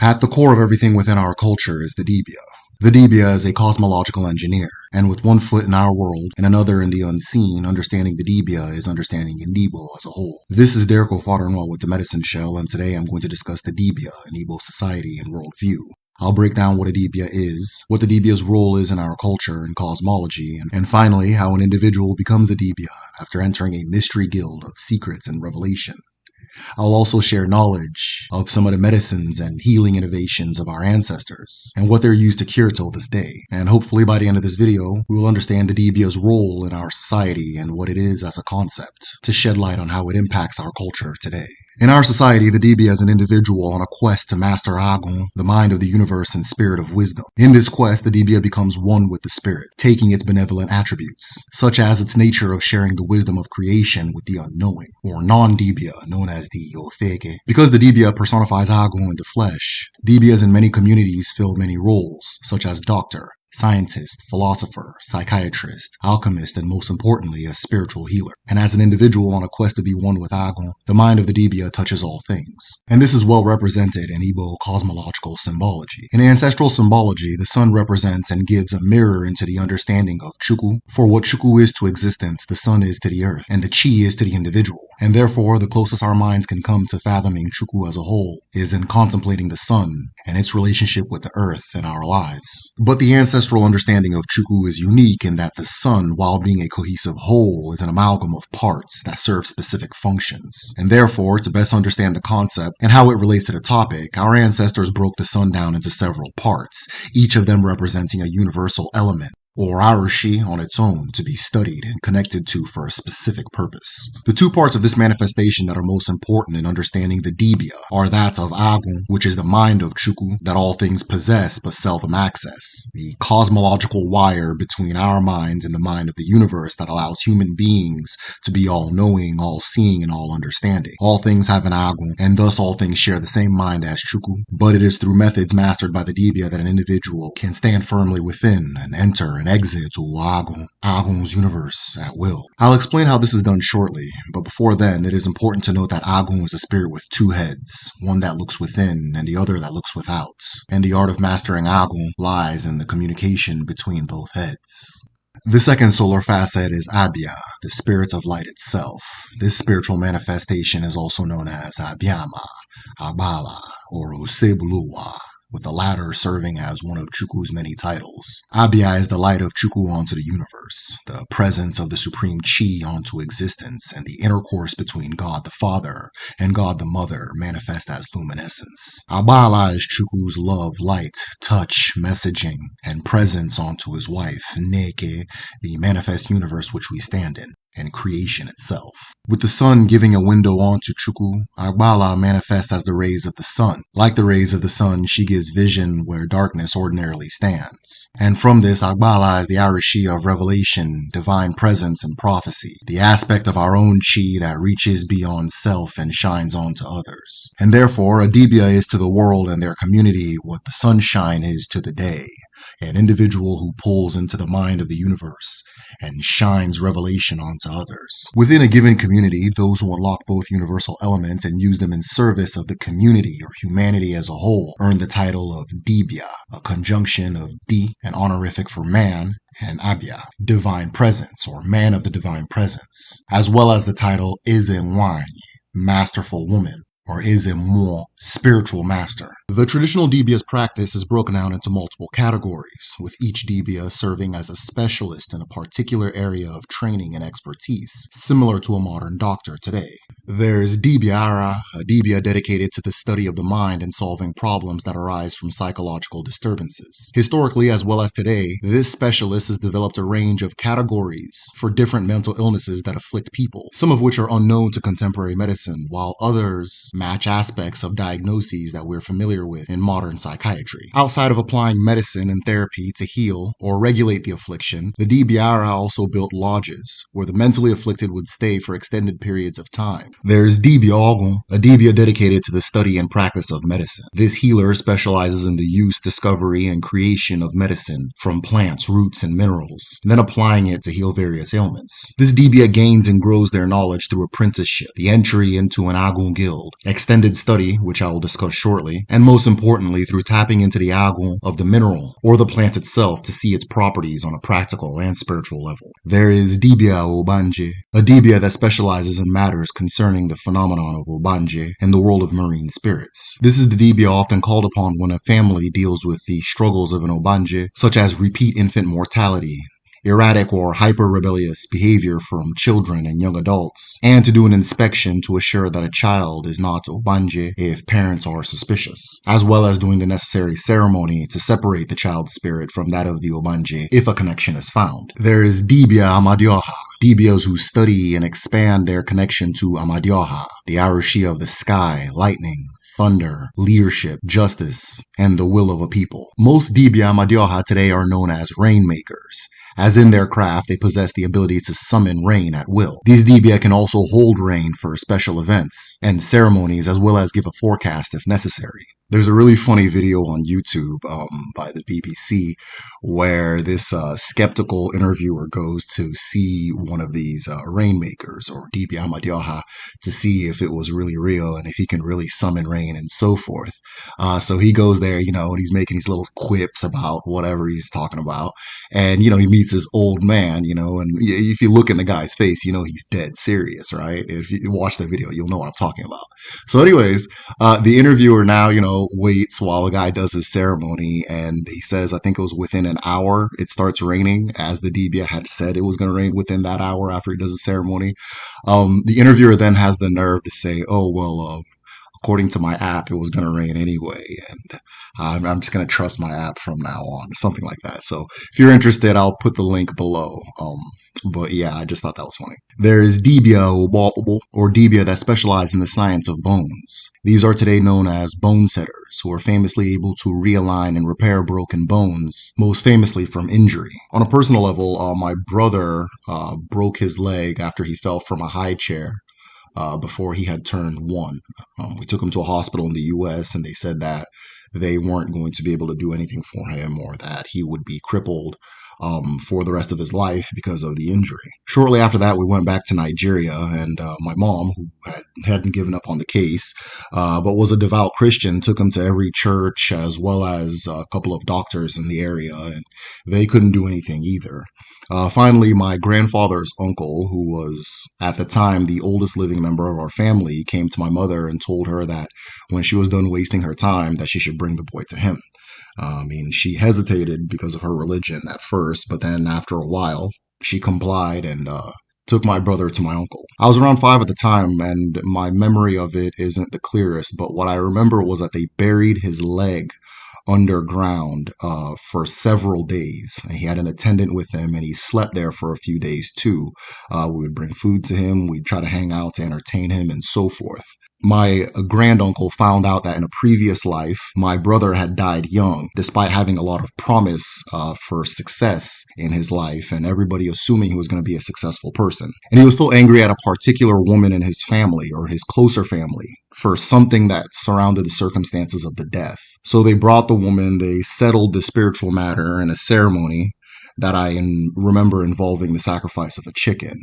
At the core of everything within our culture is the Dibia. The Dibia is a cosmological engineer, and with one foot in our world and another in the unseen, understanding the Dibia is understanding Igbo as a whole. This is Derko Fodernwa with the Medicine Shell, and today I'm going to discuss the Dibia in Igbo society and worldview. I'll break down what a Dibia is, what the Dibia's role is in our culture and cosmology, and finally how an individual becomes a Dibia after entering a mystery guild of secrets and revelation. I'll also share knowledge of some of the medicines and healing innovations of our ancestors and what they're used to cure till this day. And hopefully by the end of this video, we will understand the Dibia's role in our society and what it is as a concept to shed light on how it impacts our culture today. In our society, the Dibia is an individual on a quest to master Agwu, the mind of the universe and spirit of wisdom. In this quest, the Dibia becomes one with the spirit, taking its benevolent attributes, such as its nature of sharing the wisdom of creation with the unknowing, or non-Dibia, known as the Ofeke. Because the Dibia personifies Agwu in the flesh, Dibias in many communities fill many roles, such as doctor, scientist, philosopher, psychiatrist, alchemist, and most importantly, a spiritual healer. And as an individual on a quest to be one with Agwu, the mind of the Dibia touches all things. And this is well represented in Igbo cosmological symbology. In ancestral symbology, the sun represents and gives a mirror into the understanding of Chukwu. For what Chukwu is to existence, the sun is to the earth, and the chi is to the individual. And therefore, the closest our minds can come to fathoming Chukwu as a whole is in contemplating the sun and its relationship with the earth and our lives. But the ancestral understanding of Chukwu is unique in that the sun, while being a cohesive whole, is an amalgam of parts that serve specific functions. And therefore, to best understand the concept and how it relates to the topic, our ancestors broke the sun down into several parts, each of them representing a universal element, or Arushi on its own, to be studied and connected to for a specific purpose. The two parts of this manifestation that are most important in understanding the Dibia are that of Agwu, which is the mind of Chukwu that all things possess but seldom access, the cosmological wire between our minds and the mind of the universe that allows human beings to be all-knowing, all-seeing, and all-understanding. All things have an Agwu, and thus all things share the same mind as Chukwu, but it is through methods mastered by the Dibia that an individual can stand firmly within and enter and exit to Agwu's universe at will. I'll explain how this is done shortly, but before then, it is important to note that Agwu is a spirit with two heads, one that looks within and the other that looks without. And the art of mastering Agwu lies in the communication between both heads. The second solar facet is Abia, the spirit of light itself. This spiritual manifestation is also known as Abiama, Abala, or Osebuluwa, with the latter serving as one of Chukwu's many titles. Abia is the light of Chukwu onto the universe, the presence of the supreme chi onto existence, and the intercourse between God the Father and God the Mother manifest as luminescence. Abala is Chukwu's love, light, touch, messaging, and presence onto his wife, Neke, the manifest universe which we stand in, and creation itself. With the sun giving a window onto Chukwu, Agbala manifests as the rays of the sun. Like the rays of the sun, she gives vision where darkness ordinarily stands. And from this, Agbala is the Arushi of revelation, divine presence, and prophecy, the aspect of our own chi that reaches beyond self and shines onto others. And therefore, a Dibia is to the world and their community what the sunshine is to the day, an individual who pulls into the mind of the universe and shines revelation onto others. Within a given community, those who unlock both universal elements and use them in service of the community or humanity as a whole earn the title of Dibia, a conjunction of Di, an honorific for man, and Abia, divine presence or man of the divine presence, as well as the title Eze-tier, masterful woman, or Mmuo, spiritual master. The traditional Dibia's practice is broken down into multiple categories, with each Dibia serving as a specialist in a particular area of training and expertise, similar to a modern doctor today. There's Dibiara, a Dibia dedicated to the study of the mind and solving problems that arise from psychological disturbances. Historically, as well as today, this specialist has developed a range of categories for different mental illnesses that afflict people, some of which are unknown to contemporary medicine, while others match aspects of diagnoses that we're familiar with in modern psychiatry. Outside of applying medicine and therapy to heal or regulate the affliction, the Dibiara also built lodges where the mentally afflicted would stay for extended periods of time. There's Dibia Agwu, a Dibia dedicated to the study and practice of medicine. This healer specializes in the use, discovery, and creation of medicine from plants, roots, and minerals, and then applying it to heal various ailments. This Dibia gains and grows their knowledge through apprenticeship, the entry into an Agwu guild, extended study, which I will discuss shortly, and most importantly through tapping into the Agwu of the mineral or the plant itself to see its properties on a practical and spiritual level. There is Dibia Ogbanje, a Dibia that specializes in matters concerning the phenomenon of Ogbanje and the world of marine spirits. This is the Dibia often called upon when a family deals with the struggles of an Ogbanje, such as repeat infant mortality, erratic or hyper-rebellious behavior from children and young adults, and to do an inspection to assure that a child is not Ogbanje if parents are suspicious, as well as doing the necessary ceremony to separate the child's spirit from that of the Ogbanje if a connection is found. There is Dibia Amadioha, Dibias who study and expand their connection to Amadioha, the Arushi of the sky, lightning, thunder, leadership, justice, and the will of a people. Most Dibia Amadioha today are known as rainmakers, as in their craft they possess the ability to summon rain at will. These Dibia can also hold rain for special events and ceremonies, as well as give a forecast if necessary. There's a really funny video on YouTube by the BBC where this skeptical interviewer goes to see one of these rainmakers or Dibia Amadioha to see if it was really real and if he can really summon rain and so forth. So he goes there, and he's making these little quips about whatever he's talking about. And, he meets this old man, and if you look in the guy's face, he's dead serious, right? If you watch the video, you'll know what I'm talking about. So anyways, the interviewer now, waits while the guy does his ceremony, and he says, I think it was within an hour, it starts raining, as the Dibia had said it was going to rain within that hour after he does the ceremony. The interviewer then has the nerve to say, oh, well, according to my app, it was going to rain anyway, and I'm just going to trust my app from now on, something like that. So if you're interested, I'll put the link below. But yeah, I just thought that was funny. There is Dibia or Dibia that specialize in the science of bones. These are today known as bone setters, who are famously able to realign and repair broken bones, most famously from injury. On a personal level, my brother broke his leg after he fell from a high chair before he had turned 1. We took him to a hospital in the U.S. and they said that they weren't going to be able to do anything for him, or that he would be crippled for the rest of his life because of the injury. Shortly after that, we went back to Nigeria, and my mom, who hadn't given up on the case, but was a devout Christian, took him to every church as well as a couple of doctors in the area, and they couldn't do anything either. Finally, my grandfather's uncle, who was at the time the oldest living member of our family, came to my mother and told her that when she was done wasting her time, that she should bring the boy to him. She hesitated because of her religion at first, but then after a while, she complied and took my brother to my uncle. I was around 5 at the time, and my memory of it isn't the clearest, but what I remember was that they buried his leg underground for several days. He had an attendant with him, and he slept there for a few days too. We would bring food to him, we'd try to hang out to entertain him, and so forth. My granduncle found out that in a previous life, my brother had died young, despite having a lot of promise for success in his life, and everybody assuming he was going to be a successful person. And he was still angry at a particular woman in his family, or his closer family, for something that surrounded the circumstances of the death. So they brought the woman, they settled the spiritual matter in a ceremony that I remember involving the sacrifice of a chicken.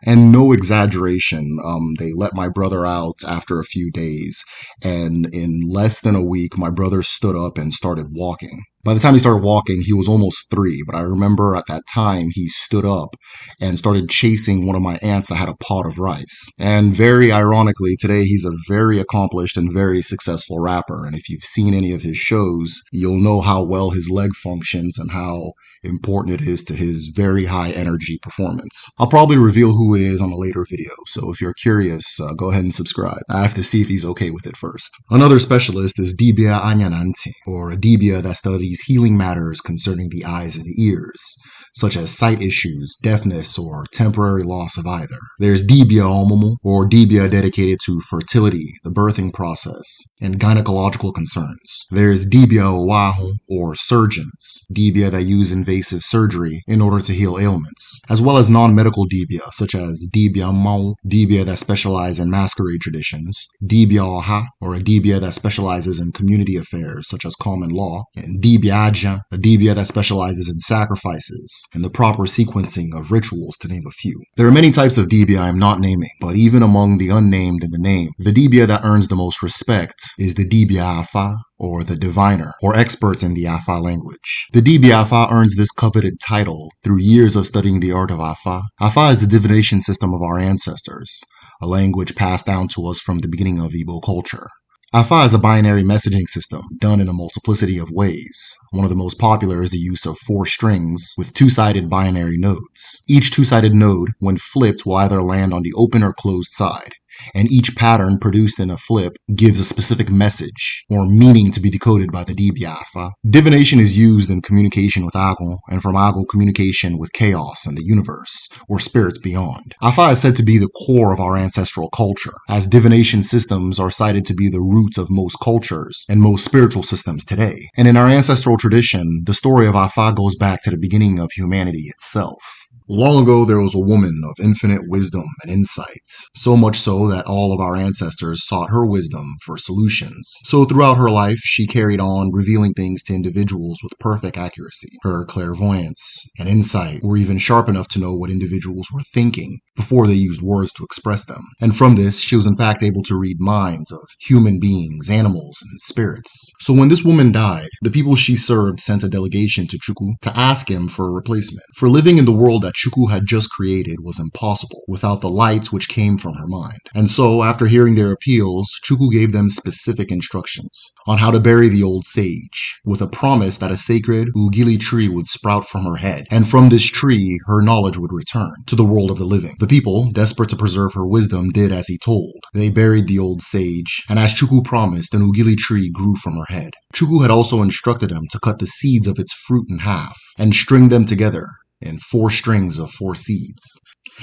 And no exaggeration, they let my brother out after a few days, and in less than a week, my brother stood up and started walking. By the time he started walking, he was almost 3, but I remember at that time he stood up and started chasing one of my aunts that had a pot of rice. And very ironically, today he's a very accomplished and very successful rapper, and if you've seen any of his shows, you'll know how well his leg functions and how important it is to his very high energy performance. I'll probably reveal who it is on a later video, so if you're curious, go ahead and subscribe. I have to see if he's okay with it first. Another specialist is Dibia Anyanante, or a Dibia that studies healing matters concerning the eyes and ears, such as sight issues, deafness, or temporary loss of either. There's Dibia Omumu, or Dibia dedicated to fertility, the birthing process, and gynecological concerns. There's Dibia Owahu, or surgeons, Dibia that use invasive surgery in order to heal ailments, as well as non-medical Dibia, such as Dibia Mawu, Dibia that specialize in masquerade traditions, Dibia Oha, or a Dibia that specializes in community affairs, such as common law, and Dibia Aja, a Dibia that specializes in sacrifices, and the proper sequencing of rituals, to name a few. There are many types of Dibia I am not naming, but even among the unnamed in the name, the Dibia that earns the most respect is the Dibia Afa, or the diviner, or experts in the Afa language. The Dibia Afa earns this coveted title through years of studying the art of Afa. Afa is the divination system of our ancestors, a language passed down to us from the beginning of Igbo culture. Afa is a binary messaging system done in a multiplicity of ways. One of the most popular is the use of 4 strings with 2-sided binary nodes. Each 2-sided node, when flipped, will either land on the open or closed side, and each pattern produced in a flip gives a specific message or meaning to be decoded by the Dibia Afa. Divination is used in communication with Agwu, and from Agwu communication with chaos and the universe, or spirits beyond. Afa is said to be the core of our ancestral culture, as divination systems are cited to be the roots of most cultures and most spiritual systems today. And in our ancestral tradition, the story of Afa goes back to the beginning of humanity itself. Long ago, there was a woman of infinite wisdom and insights, so much so that all of our ancestors sought her wisdom for solutions. So throughout her life, she carried on revealing things to individuals with perfect accuracy. Her clairvoyance and insight were even sharp enough to know what individuals were thinking before they used words to express them. And from this, she was in fact able to read minds of human beings, animals, and spirits. So when this woman died, the people she served sent a delegation to Chukwu to ask him for a replacement. For living in the world that Chukwu had just created was impossible without the lights which came from her mind. And so, after hearing their appeals, Chukwu gave them specific instructions on how to bury the old sage, with a promise that a sacred ugili tree would sprout from her head, and from this tree her knowledge would return to the world of the living. The people, desperate to preserve her wisdom, did as he told. They buried the old sage, and as Chukwu promised, an ugili tree grew from her head. Chukwu had also instructed them to cut the seeds of its fruit in half and string them together in 4 strings of 4 seeds.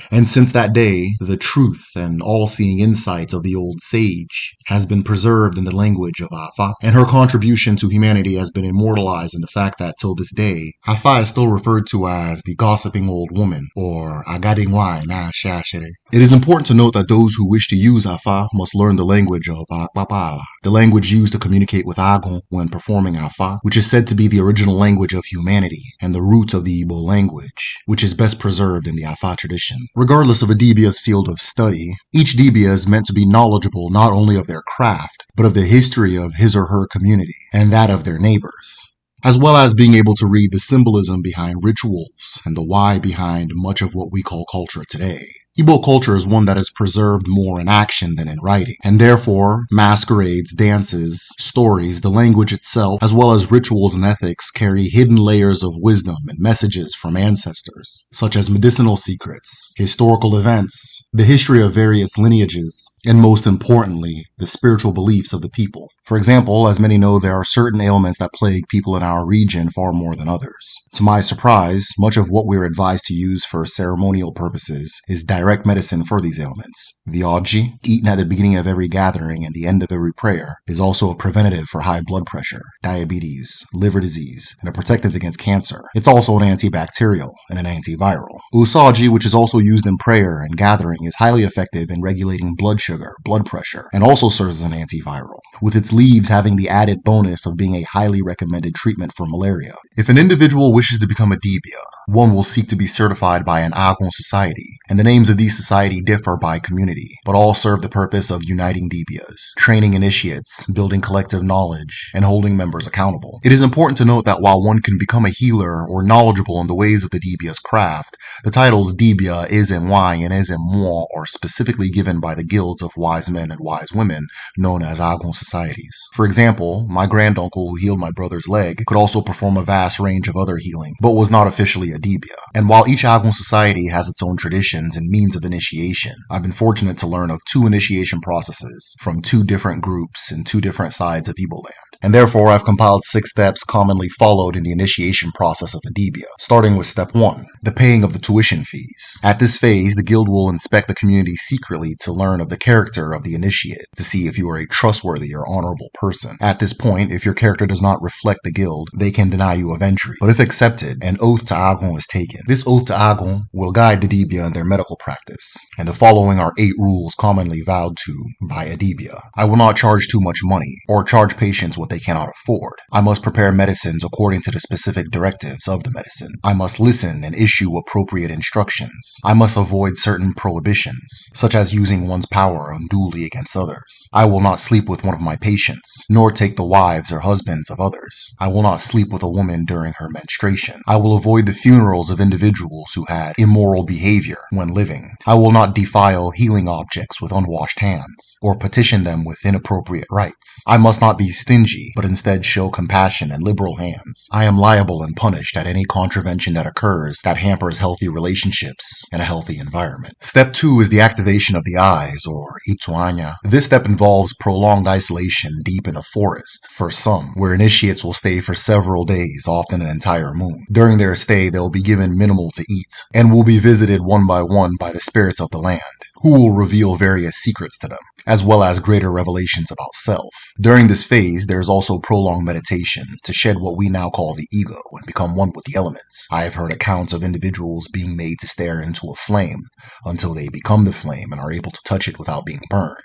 And since that day, the truth and all-seeing insights of the old sage has been preserved in the language of Afa, and her contribution to humanity has been immortalized in the fact that till this day, Afa is still referred to as the gossiping old woman, or Agadingwai na Shashere. It is important to note that those who wish to use Afa must learn the language of Akpapa, the language used to communicate with Agwu when performing Afa, which is said to be the original language of humanity and the roots of the Igbo language, which is best preserved in the Afa tradition. Regardless of a Dibia's field of study, each Dibia is meant to be knowledgeable not only of their craft, but of the history of his or her community and that of their neighbors, as well as being able to read the symbolism behind rituals and the why behind much of what we call culture today. Igbo culture is one that is preserved more in action than in writing, and therefore masquerades, dances, stories, the language itself, as well as rituals and ethics carry hidden layers of wisdom and messages from ancestors, such as medicinal secrets, historical events, the history of various lineages, and most importantly, the spiritual beliefs of the people. For example, as many know, there are certain ailments that plague people in our region far more than others. To my surprise, much of what we're advised to use for ceremonial purposes is direct medicine for these ailments. The Oji, eaten at the beginning of every gathering and the end of every prayer, is also a preventative for high blood pressure, diabetes, liver disease, and a protectant against cancer. It's also an antibacterial and an antiviral. Usaji, which is also used in prayer and gathering, is highly effective in regulating blood sugar, blood pressure, and also serves as an antiviral, with its leaves having the added bonus of being a highly recommended treatment for malaria. If an individual wishes to become a Dibia, one will seek to be certified by an Agwu society, and the names of these societies differ by community, but all serve the purpose of uniting Dibias, training initiates, building collective knowledge, and holding members accountable. It is important to note that while one can become a healer or knowledgeable in the ways of the Dibia's craft, the titles Dibia, Eze-tier, and Eze-Mmuo are specifically given by the guilds of wise men and wise women known as Agwu societies. For example, my granduncle who healed my brother's leg could also perform a vast range of other healing, but was not officially a Dibia. And while each Agwu society has its own traditions and means of initiation, I've been fortunate to learn of 2 initiation processes from 2 different groups in 2 different sides of Igbo land. And therefore, I've compiled 6 steps commonly followed in the initiation process of a Dibia, starting with step 1, the paying of the tuition fees. At this phase, the guild will inspect the community secretly to learn of the character of the initiate, to see if you are a trustworthy or honorable person. At this point, if your character does not reflect the guild, they can deny you of entry. But if accepted, an oath to Agwu is taken. This oath to Agwu will guide the Dibia in their medical practice, and the following are 8 rules commonly vowed to by a Dibia. I will not charge too much money, or charge patients what they cannot afford. I must prepare medicines according to the specific directives of the medicine. I must listen and issue appropriate instructions. I must avoid certain prohibitions, such as using one's power unduly against others. I will not sleep with one of my patients, nor take the wives or husbands of others. I will not sleep with a woman during her menstruation. I will avoid the funerals of individuals who had immoral behavior when living. I will not defile healing objects with unwashed hands, or petition them with inappropriate rites. I must not be stingy, but instead show compassion and liberal hands. I am liable and punished at any contravention that occurs that hampers healthy relationships and a healthy environment. Step 2 is the activation of the eyes, or Anya. This step involves prolonged isolation deep in a forest, for some, where initiates will stay for several days, often an entire moon. During their stay, they will be given minimal to eat, and will be visited one by the spirits of the land, who will reveal various secrets to them, as well as greater revelations about self. During this phase, there is also prolonged meditation to shed what we now call the ego and become one with the elements. I have heard accounts of individuals being made to stare into a flame until they become the flame and are able to touch it without being burned.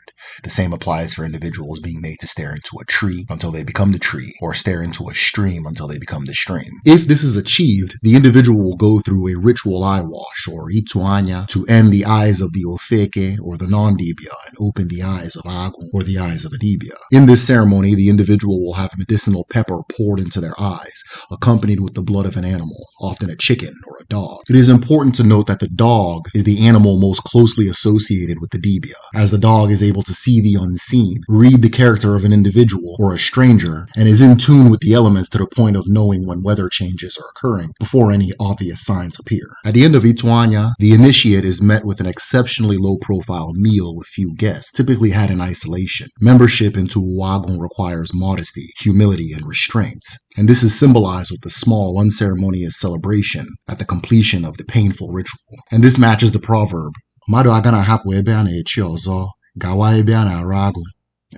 The same applies for individuals being made to stare into a tree until they become the tree, or stare into a stream until they become the stream. If this is achieved, the individual will go through a ritual eye wash, or Anya, to end the eyes of the Ofeke, or the non-Dibia, and open the eyes of Agwu, or the eyes of a Dibia. In this ceremony, the individual will have medicinal pepper poured into their eyes, accompanied with the blood of an animal, often a chicken or a dog. It is important to note that the dog is the animal most closely associated with the Dibia, as the dog is able to see the unseen, read the character of an individual or a stranger, and is in tune with the elements to the point of knowing when weather changes are occurring before any obvious signs appear. At the end of Anya, the initiate is met with an exceptionally low-profile meal with few guests, typically had in isolation. Membership into Agwu requires modesty, humility, and restraint, and this is symbolized with the small, unceremonious celebration at the completion of the painful ritual. And this matches the proverb, "Mmadụ agana hapụ ebe a na-echi ọzọ, gawa ebe a na-arụ agwụ."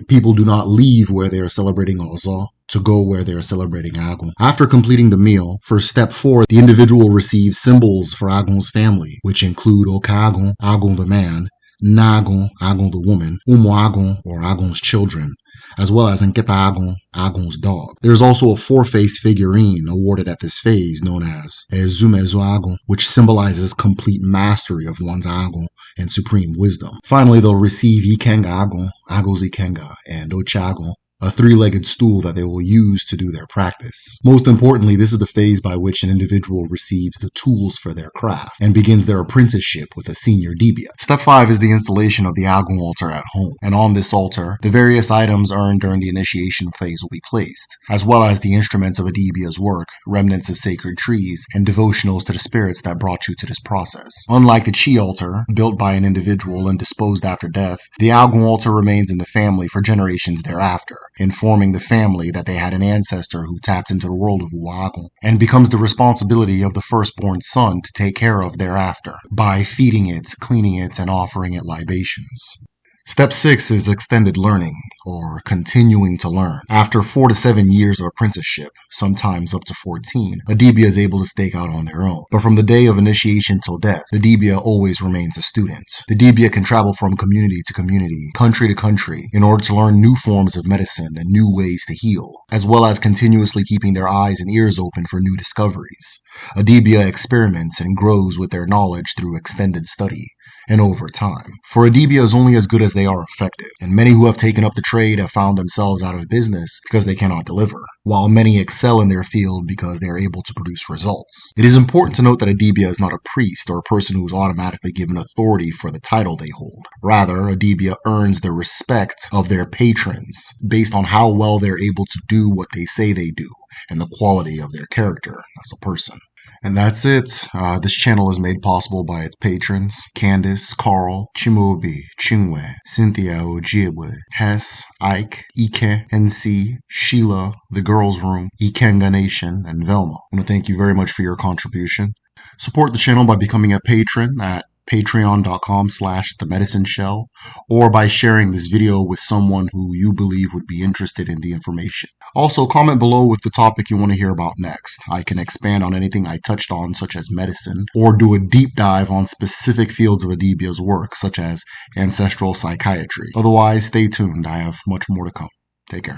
People do not leave where they are celebrating Ozo to go where they are celebrating Agwu. After completing the meal, for step 4, the individual receives symbols for Agwu's family, which include Okagwu, Agwu the man, Nagwu, Agwu the woman, Umu Agwu, or Agwu's children, as well as Nketa Agwu, Agwu's dog. There is also a 4-face figurine awarded at this phase known as Ezumezu Agwu, which symbolizes complete mastery of one's Agwu and supreme wisdom. Finally, they'll receive Ikenga Agwu, Agwu's Ikenga, and Oche Agwu, a 3-legged stool that they will use to do their practice. Most importantly, this is the phase by which an individual receives the tools for their craft and begins their apprenticeship with a senior Dibia. Step 5 is the installation of the Agwu altar at home, and on this altar, the various items earned during the initiation phase will be placed, as well as the instruments of a Dibia's work, remnants of sacred trees, and devotionals to the spirits that brought you to this process. Unlike the Chi altar, built by an individual and disposed after death, the Agwu altar remains in the family for generations thereafter, informing the family that they had an ancestor who tapped into the world of Agwu, and becomes the responsibility of the firstborn son to take care of thereafter, by feeding it, cleaning it, and offering it libations. Step 6 is extended learning, or continuing to learn. After 4 to 7 years of apprenticeship, sometimes up to 14, a Dibia is able to stake out on their own. But from the day of initiation till death, the Dibia always remains a student. The Dibia can travel from community to community, country to country, in order to learn new forms of medicine and new ways to heal, as well as continuously keeping their eyes and ears open for new discoveries. A Dibia experiments and grows with their knowledge through extended study and over time. For a Dibia is only as good as they are effective, and many who have taken up the trade have found themselves out of business because they cannot deliver, while many excel in their field because they are able to produce results. It is important to note that a Dibia is not a priest or a person who is automatically given authority for the title they hold. Rather, a Dibia earns the respect of their patrons based on how well they're able to do what they say they do and the quality of their character as a person. And that's it. This channel is made possible by its patrons: Candace, Carl, Chimobi, Chinwe, Cynthia Ojibwe, Hess, Ike, Ike, NC, Sheila, The Girls Room, Ikenga Nation, and Velma. I want to thank you very much for your contribution. Support the channel by becoming a patron at patreon.com/themedicineshell, or by sharing this video with someone who you believe would be interested in the information. Also, comment below with the topic you want to hear about next. I can expand on anything I touched on, such as medicine, or do a deep dive on specific fields of Adibia's work, such as ancestral psychiatry. Otherwise, stay tuned. I have much more to come. Take care.